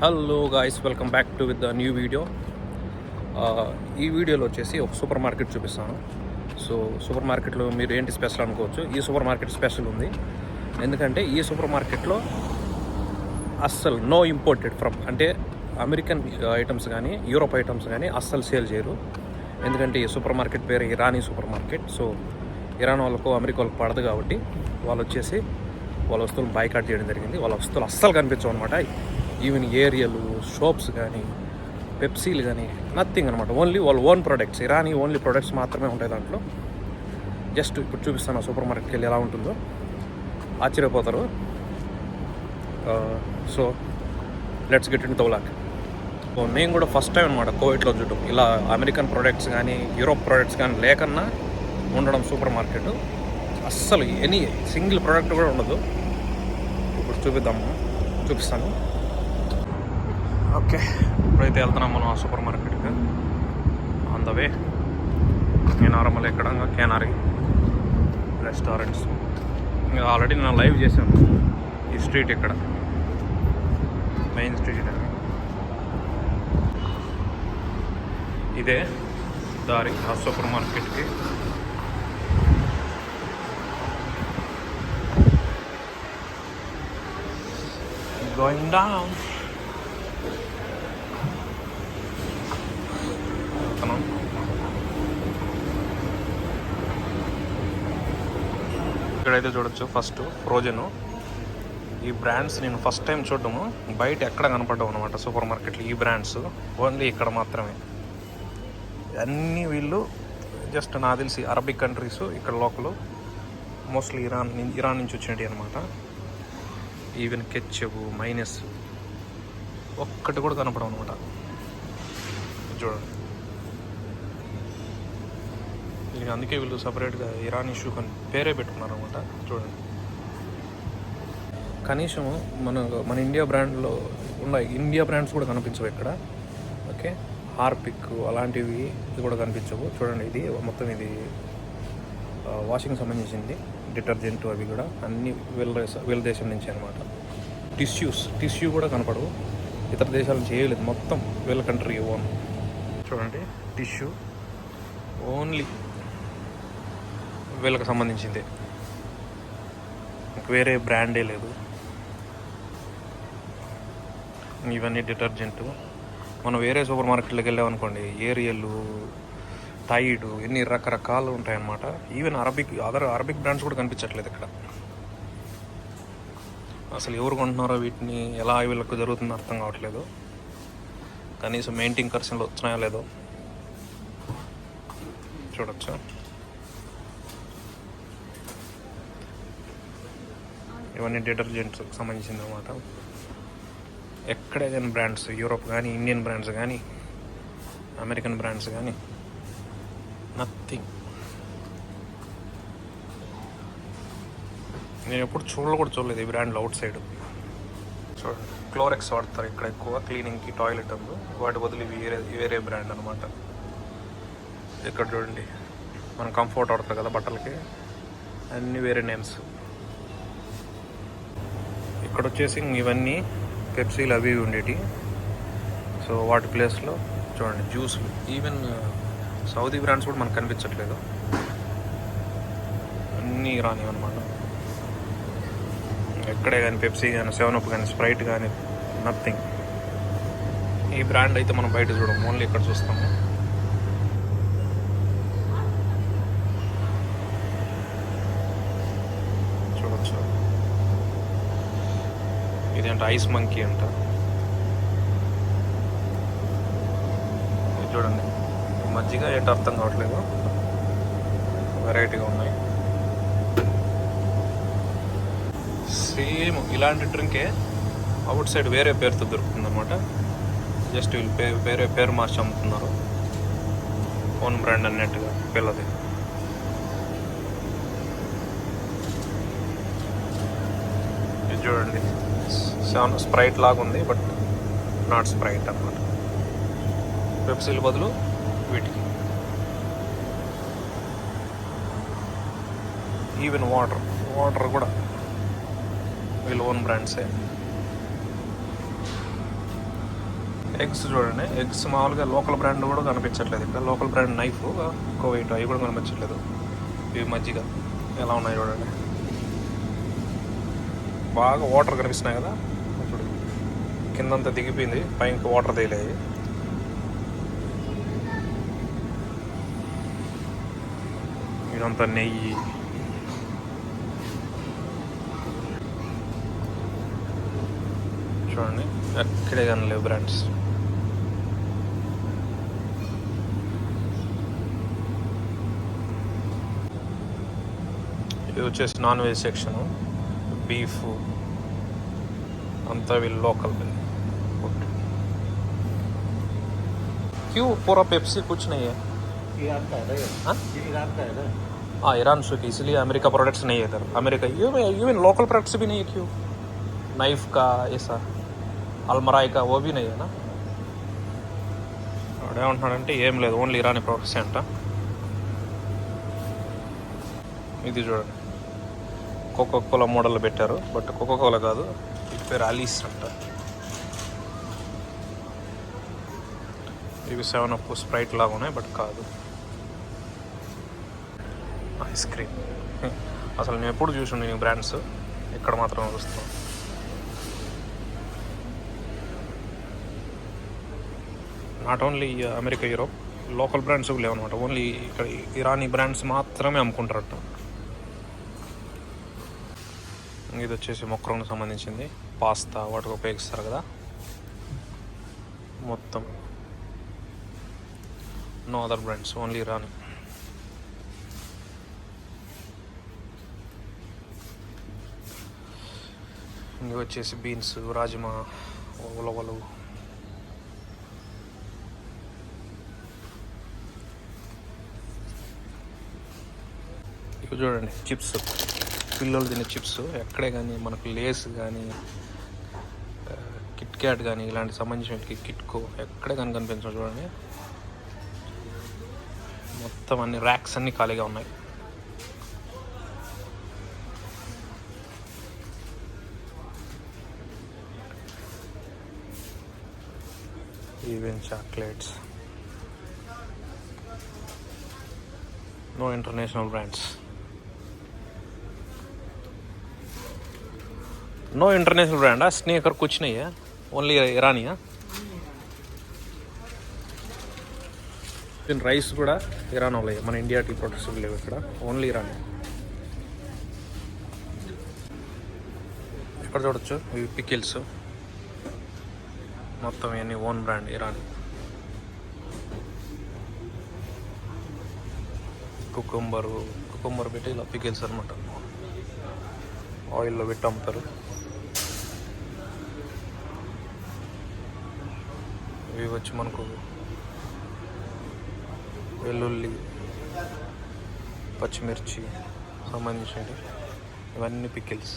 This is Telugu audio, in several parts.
Hello guys, welcome back to with the new video. ఈ వీడియోలో వచ్చేసి ఒక సూపర్ మార్కెట్ చూపిస్తాను. సో సూపర్ మార్కెట్లో మీరు ఏంటి స్పెషల్ అనుకోవచ్చు. ఈ సూపర్ మార్కెట్ స్పెషల్ ఉంది ఎందుకంటే ఈ సూపర్ మార్కెట్లో అస్సలు నో ఇంపోర్టెడ్ ఫ్రమ్ అంటే అమెరికన్ ఐటమ్స్ కానీ యూరోప్ ఐటమ్స్ కానీ అస్సలు సేల్ చేయరు. ఎందుకంటే ఈ సూపర్ మార్కెట్ పేరు Irani super market. So Iran వాళ్ళకు అమెరికా వాళ్ళకు పడదు కాబట్టి వాళ్ళు వచ్చేసి వాళ్ళ వస్తువులు బాయ్కాట్ చేయడం జరిగింది. వాళ్ళ వస్తువులు అస్సలు కనిపించవు అనమాట. ఈవెన్ ఏరియలు, షాప్స్ కానీ, పెప్సీలు కానీ నథింగ్ అనమాట. ఓన్లీ వాళ్ళ own products, Irani only products మాత్రమే ఉంటాయి దాంట్లో. జస్ట్ ఇప్పుడు చూపిస్తాను సూపర్ మార్కెట్కి వెళ్ళి ఎలా ఉంటుందో, ఆశ్చర్యపోతారు. So let's get in the vlog. So నేను కూడా ఫస్ట్ టైం అనమాట కోవిడ్లో చూడటం ఇలా అమెరికన్ ప్రొడక్ట్స్ కానీ యూరోప్ ప్రొడక్ట్స్ కానీ లేకన్నా ఉండడం సూపర్ మార్కెట్. అస్సలు ఎనీ సింగిల్ ప్రోడక్ట్ కూడా ఉండదు. ఇప్పుడు చూపిస్తాను. ఓకే, ఇప్పుడైతే వెళ్తున్నాం మనం ఆ సూపర్ మార్కెట్కి. ఆన్ ద వే నేను నార్మల్ ఇక్కడ కేనారి రెస్టారెంట్స్ ఇంకా ఆల్రెడీ నేను లైవ్ చేశాను. ఈ స్ట్రీట్ ఇక్కడ మెయిన్ స్ట్రీట్ అని ఇదే దారి ఆ సూపర్ మార్కెట్కి. Going down. ఇక్కడైతే చూడొచ్చు ఫస్ట్ ఫ్రోజన్. ఈ బ్రాండ్స్ నేను ఫస్ట్ టైం చూడటము, బయట ఎక్కడ కనపడ్డావు అనమాట సూపర్ మార్కెట్లో. ఈ బ్రాండ్స్ ఓన్లీ ఇక్కడ మాత్రమే. అన్నీ వీళ్ళు జస్ట్ నాకు తెలిసి అరబిక్ కంట్రీస్, ఇక్కడ లోకల్ మోస్ట్లీ ఇరాన్ నుంచి వచ్చినవి అనమాట. ఈవెన్ కెచ్చప్, మైనస్ ఒక్కటి కూడా కనపడవు అనమాట. చూడండి, దీనికి అందుకే వీళ్ళు సపరేట్గా ఇరాన్ ఇష్యూ పేరే పెట్టుకున్నారు అనమాట. చూడండి, కనీసం మన ఇండియా బ్రాండ్లో ఉన్న ఇండియా బ్రాండ్స్ కూడా కనిపించవు ఇక్కడ. ఓకే, హార్పిక్ అలాంటివి ఇది కూడా కనిపించవు. చూడండి, ఇది మొత్తం ఇది వాషింగ్ సంబంధించింది, డిటర్జెంట్ అవి కూడా అన్నీ వీళ్ళ దేశం నుంచి అనమాట. టిష్యూ కూడా కనపడవు, ఇతర దేశాల నుంచి చేయలేదు, మొత్తం వీళ్ళ కంట్రీ ఓన్. చూడండి, టిష్యూ ఓన్లీ వీళ్ళకి సంబంధించింది, వేరే బ్రాండే లేదు. ఇవన్నీ డిటర్జెంట్. మనం వేరే సూపర్ మార్కెట్లోకి వెళ్ళామనుకోండి, ఏరియల్, టైడ్, ఎన్ని రకరకాలు ఉంటాయన్నమాట. ఈవెన్ అరబిక్ బ్రాండ్స్ కూడా కనిపించట్లేదు ఇక్కడ. అసలు ఎవరు కొంటున్నారో వీటిని, ఎలా వీళ్ళకు జరుగుతుందో అర్థం కావట్లేదు. కనీసం మెయింటైన్ కర్సన్లు వచ్చినాయో లేదో చూడొచ్చు. ఇవన్నీ డిటర్జెంట్స్ సంబంధించింది అనమాట. ఎక్కడే కానీ బ్రాండ్స్, యూరోప్ కానీ, ఇండియన్ బ్రాండ్స్ కానీ, అమెరికన్ బ్రాండ్స్ కానీ నథింగ్. నేను ఎప్పుడు చూడలేదు ఈ బ్రాండ్లో అవుట్ సైడ్. చూడండి, క్లోరెక్స్ వాడతారు ఇక్కడ ఎక్కువ క్లీనింగ్కి, టాయిలెట్ అందు. వాటి బదులు వేరే బ్రాండ్ అనమాట. ఇక్కడ చూడండి, మనం కంఫర్ట్ వాడతారు కదా బట్టలకి, అన్నీ వేరే నేమ్స్. ఇక్కడ వచ్చేసి ఇవన్నీ పెప్సీలు అవి ఉండేవి. సో వాటి ప్లేస్లో చూడండి జ్యూస్లు, ఈవెన్ సౌదీ బ్రాండ్స్ కూడా మనకు కనిపించట్లేదు, అన్నీ రాని అనమాట. ఎక్కడే కానీ పెప్సీ కానీ, 7up కానీ, స్ప్రైట్ కానీ నథింగ్. ఈ బ్రాండ్ అయితే మనం బయట చూడము, ఓన్లీ ఇక్కడ చూస్తాము. చూడొచ్చు, ఇదేంట ఐస్ మంకీ అంట. చూడండి, మజ్జిగ ఏంటో అర్థం కావట్లేదు, వెరైటీగా ఉన్నాయి. సేమ్ ఇలాంటి డ్రింకే అవుట్ సైడ్ వేరే పేరుతో దొరుకుతుంది అనమాట. జస్ట్ వీళ్ళు వేరే పేరు మార్చి అమ్ముతున్నారు, ఓన్ బ్రాండ్ అన్నట్టుగా పిల్లది. ఇది చూడండి, స్ప్రైట్ లాగా ఉంది, బట్ నాట్ స్ప్రైట్ అన్నమాట. పెప్సీల బదులు వీటికి. ఈవెన్ వాటర్ కూడా వీళ్ళ ఓన్ బ్రాండ్సే. ఎగ్స్ చూడండి, ఎగ్స్ మామూలుగా లోకల్ బ్రాండ్ కూడా కనిపించట్లేదు ఇక్కడ. లోకల్ బ్రాండ్ నైఫ్ కోవైట్ అవి కూడా కనిపించట్లేదు. ఇవి మజ్జిగ ఎలా ఉన్నాయి చూడండి, బాగా వాటర్ కనిపిస్తున్నాయి కదా. ఇప్పుడు కిందంతా దిగిపోయింది, పైకి వాటర్ తేలేదు. ఇదంతా నెయ్యి. చూడండి ఎక్కడే కానీ లేవు బ్రాండ్స్. ఇది వచ్చేసి నాన్ వెజ్ సెక్షను, బీఫ్ అంతా వీళ్ళు లోకల్. क्यों पूरा पेप्सी कुछ नहीं है? ईरान का है ना, ये ईरान का है ना। हाँ ईरान से, इसलिए अमेरिका प्रोडक्ट्स नहीं है इधर. अमेरिका इवन लोकल प्रोडक्ट्स भी नहीं है. क्यों? नाइफ का ऐसा अलमराई का वो भी नहीं है ना. ఏమంటున్నాడంటే ఏం లేదు, ఓన్లీ ఇరానీ ప్రోడక్ట్స్ అంట. ఇది చూడండి, కోకోకోలా మోడల్ పెట్టారు, బట్ కోకోకోలా కాదు, ఇది పేరు అలీస్ అంట. ఇవి 7up స్ప్రైట్ లాగా ఉన్నాయి, బట్ కాదు. ఐస్ క్రీమ్ అసలు నేను ఎప్పుడు చూసాను నేను బ్రాండ్స్, ఇక్కడ మాత్రం చూస్తాను. Not only America, Europe local brands లేవన్నమాట. ఓన్లీ ఇక్కడ ఇరానీ బ్రాండ్స్ మాత్రమే అమ్ముకుంటారట. ఇది వచ్చేసి మొక్కలకు సంబంధించింది, పాస్తా వాటికి ఉపయోగిస్తారు కదా మొత్తం. No other brands, only Irani. ఇంక వచ్చేసి బీన్స్, రాజ్మా, ఉలవలు. ఇక చూడండి చిప్స్, పిల్లలు తినే చిప్స్. ఎక్కడే కానీ మనకు లేస్ కానీ కిట్ క్యాట్ కానీ ఇలాంటి సంబంధించిన కిట్కో ఎక్కడే కానీ కనిపించదు. చూడండి మొత్తం అన్ని ర్యాక్స్ అన్నీ ఖాళీగా ఉన్నాయి. Even chocolates. No international brands, no international brand. स्नेकर कुछ नहीं है, ओनली इरानी है. రైస్ కూడా ఇరాన్ వాళ్ళే, మన ఇండియా టీ ప్రొడక్ట్స్ లేవు ఇక్కడ, ఓన్లీ ఇరాన్. ఇక్కడ చూడొచ్చు ఇవి పికిల్స్, మొత్తం ఇవన్నీ ఓన్ బ్రాండ్ ఇరాన్. కుకుంబర్ పెట్టి ఇలా పికిల్స్ అనమాట, ఆయిల్లో పెట్టి అమ్ముతారు. ఇవి వచ్చి మనకు వెల్లుల్లి, పచ్చిమిర్చి సంబంధించినవి, ఇవన్నీ పికిల్స్.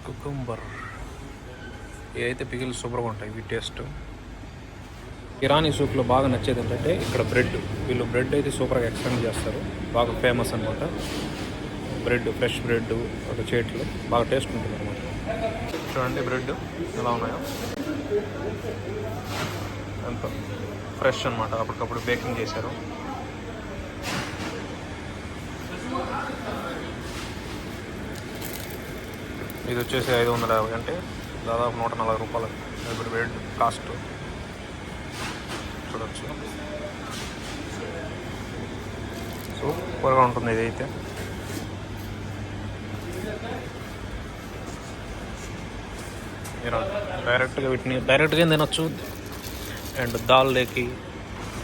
కుకుంబర్ ఇవైతే పికిల్స్ సూపర్గా ఉంటాయి, ఇవి టేస్ట్. ఇరానీ సూప్లో బాగా నచ్చేది ఏంటంటే ఇక్కడ బ్రెడ్. వీళ్ళు బ్రెడ్ అయితే సూపర్గా ఎక్స్టెండ్ చేస్తారు, బాగా ఫేమస్ అనమాట. బ్రెడ్, ఫ్రెష్ బ్రెడ్ ఒక చేతిలో బాగా టేస్ట్ ఉంటుంది అనమాట. చూడండి బ్రెడ్ ఎలా ఉన్నాయో, ఎంత ఫ్రెష్ అనమాట, అప్పటికప్పుడు బేకింగ్ చేశారు. ఇది వచ్చేసి 550, అంటే దాదాపు 140 రూపాయలు ఇప్పుడు బ్రెడ్ కాస్ట్. చూడవచ్చు సూపర్గా ఉంటుంది ఇది అయితే. డైరెక్ట్గా వీటిని డైరెక్ట్గా తినొచ్చు, అండ్ దాల్ లేకి,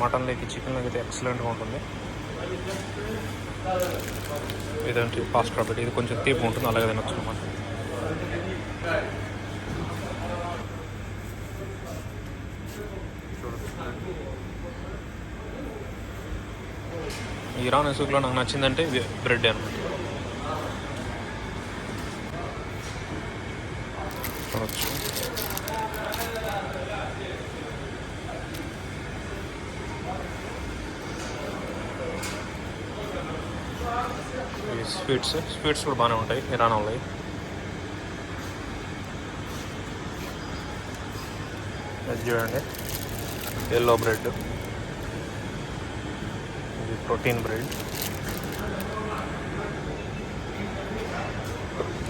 మటన్ లేకి, చికెన్ లేకి అయితే ఎక్సలెంట్గా ఉంటుంది. ఇదేంటి పాస్తా పెట్టి, ఇది కొంచెం తీపి ఉంటుంది, అలాగే తినొచ్చు అన్నమాట. ఇరాన్ సూప్లో నాకు నచ్చిందంటే బ్రెడ్ అనమాట. చూడవచ్చు స్వీట్స్ కూడా బాగానే ఉంటాయి ఇరాన్ వాళ్ళవి. ఇది చూడండి, ఎల్లో బ్రెడ్, ఇది ప్రోటీన్ బ్రెడ్,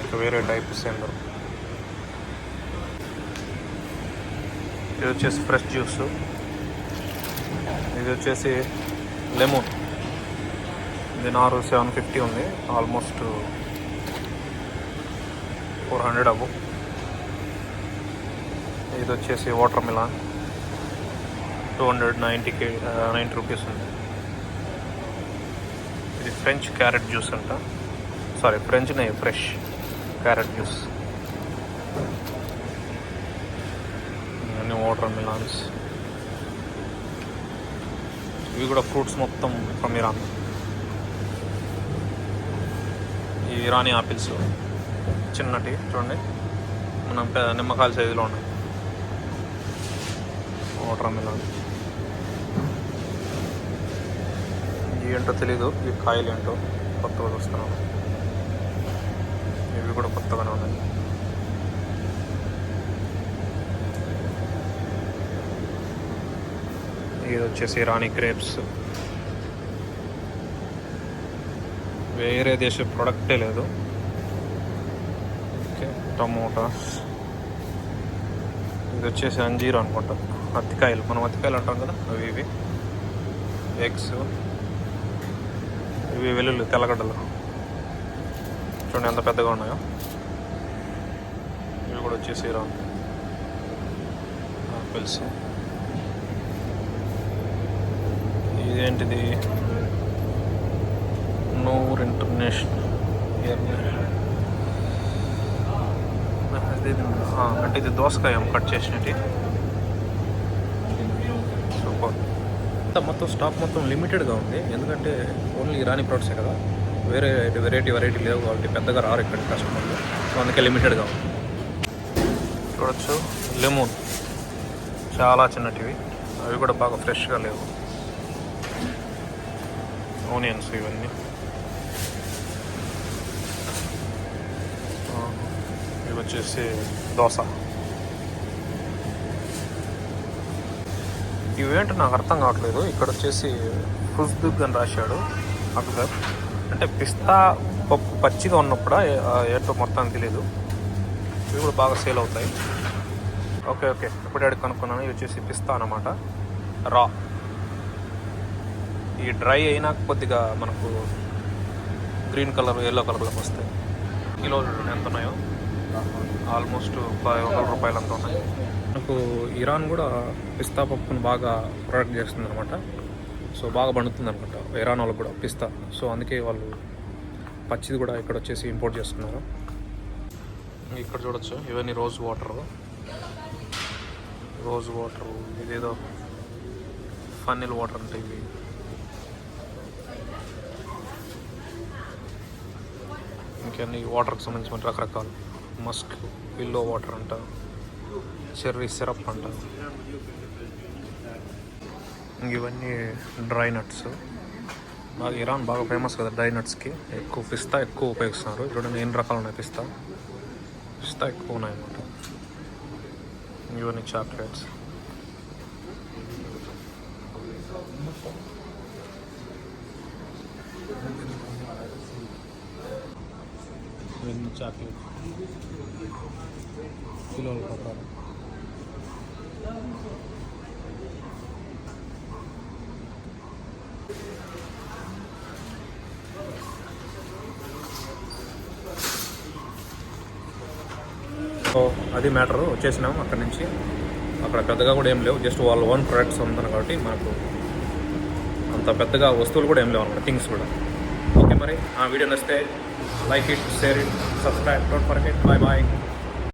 ఇంకా వేరే టైప్స్ ఏంటో. ఇది వచ్చేసి ఫ్రెష్ జ్యూస్, ఇది వచ్చేసి లెమన్, ఇది నారు 750 ఉంది, ఆల్మోస్ట్ 400 అవ్వు. ఇది వచ్చేసి వాటర్ మిలాన్ 290 రూపీస్ ఉంది. ఇది ఫ్రెంచ్ క్యారెట్ జ్యూస్ అంట, సారీ ఫ్రెంచ్ నే ఫ్రెష్ క్యారెట్ జ్యూస్. అన్ని వాటర్ మిలాన్స్, ఇవి కూడా ఫ్రూట్స్ మొత్తం ఫ్రమ్ ఇరాన్. ఈ ఇరానీ ఆపిల్స్ చిన్నటి చూడండి, మనం నిమ్మకాయల సైజులో ఉన్నాయి. వాటర్ మిలాన్ ఏంటో తెలీదు, ఈ కాయలు ఏంటో కొత్తగా చూస్తున్నాను. ఇవి కూడా కొత్తగానే ఉన్నాయి. ఇది వచ్చేసి ఇరానీ గ్రేప్స్, వేరే దేశ ప్రొడక్టే లేదు. ఓకే, టమోటాస్, ఇది వచ్చేసి అంజీర్ అనుకుంటా, అత్తికాయలు, మనం అత్తికాయలు అంటాం కదా అవి. ఇవి ఎగ్స్, ఇవి వెల్లుల్లి తెల్లగడ్డలు చూడండి ఎంత పెద్దగా ఉన్నాయో. ఇవి కూడా వచ్చేసి ఇరాన్ ఆపిల్స్. ఇదేంటిది, నూర్ ఇంటర్నేషనల్ అంటే ఇది దోసకాయ కట్ చేసినట్టు. సూపర్. మొత్తం స్టాక్ మొత్తం లిమిటెడ్గా ఉంది, ఎందుకంటే ఓన్లీ ఇరానీ ప్రొడక్ట్సే కదా, వేరే వెరైటీ లేవు కాబట్టి పెద్దగా రారు ఇక్కడ కస్టమర్లు, సో అందుకే లిమిటెడ్గా ఉంది. చూడొచ్చు లెమన్ చాలా చిన్నటివి, అవి కూడా బాగా ఫ్రెష్గా లేవు. ఆనియన్స్ ఇవన్నీ, ఇవి వచ్చేసి దోశ. ఇవేంటో నాకు అర్థం కావట్లేదు. ఇక్కడ వచ్చేసి ఫుజ్దుగ్ అని రాశాడు అక్బర్, అంటే పిస్తా పప్పు పచ్చిగా ఉన్నప్పుడు ఏంటో మొత్తం తెలీదు. ఇవి కూడా బాగా సేల్ అవుతాయి. ఓకే ఎప్పుడు కనుక్కున్నాను. ఇవి వచ్చేసి పిస్తా అన్నమాట, రా. ఈ డ్రై అయినా కొద్దిగా మనకు గ్రీన్ కలర్ ఎల్లో కలర్లోకి వస్తాయి. కిలో ఎంత ఉన్నాయో, ఆల్మోస్ట్ 100 రూపాయలు అంత ఉన్నాయి. మనకు ఇరాన్ కూడా పిస్తా పప్పును బాగా ప్రొడక్ట్ చేస్తుంది అనమాట, సో బాగా పండుతుంది అనుకుంటా ఇరాన్ వాళ్ళకి కూడా పిస్తా. సో అందుకే వాళ్ళు పచ్చిది కూడా ఇక్కడ వచ్చేసి ఇంపోర్ట్ చేస్తున్నారు. ఇక్కడ చూడొచ్చు ఇవన్నీ రోజ్ వాటర్, ఇదేదో ఫన్నెల్ వాటర్ అంటే ఇవి. ఇంకన్నీ వాటర్కి సంబంధించిన రకరకాలు, మస్క్, విల్లో వాటర్ అంట, చెర్రీ సిరప్ అంట. ఇవన్నీ డ్రై నట్స్. బాగా ఇరాన్ బాగా ఫేమస్ కదా డ్రై నట్స్కి, ఎక్కువ పిస్తా ఎక్కువ ఉపయోగిస్తున్నారు. చూడండి ఎన్ని రకాలు ఉన్నాయి, పిస్తా ఎక్కువ ఉన్నాయన్నమాట. ఇవన్నీ చాక్లెట్స్. ఇవన్నీ చాక్లెట్ కిలోల ప్రకారం. సో అది మ్యాటర్. వచ్చేసినాము అక్కడి నుంచి. అక్కడ పెద్దగా కూడా ఏం లేవు, జస్ట్ వాళ్ళ ఓన్ ప్రొడక్ట్స్ ఉందని కాబట్టి మనకు అంత పెద్దగా వస్తువులు కూడా ఏం లేవు అన్నమాట, థింగ్స్ కూడా. ఓకే, మరి ఆ వీడియో నచ్చితే like it, share it, subscribe, don't forget. Bye.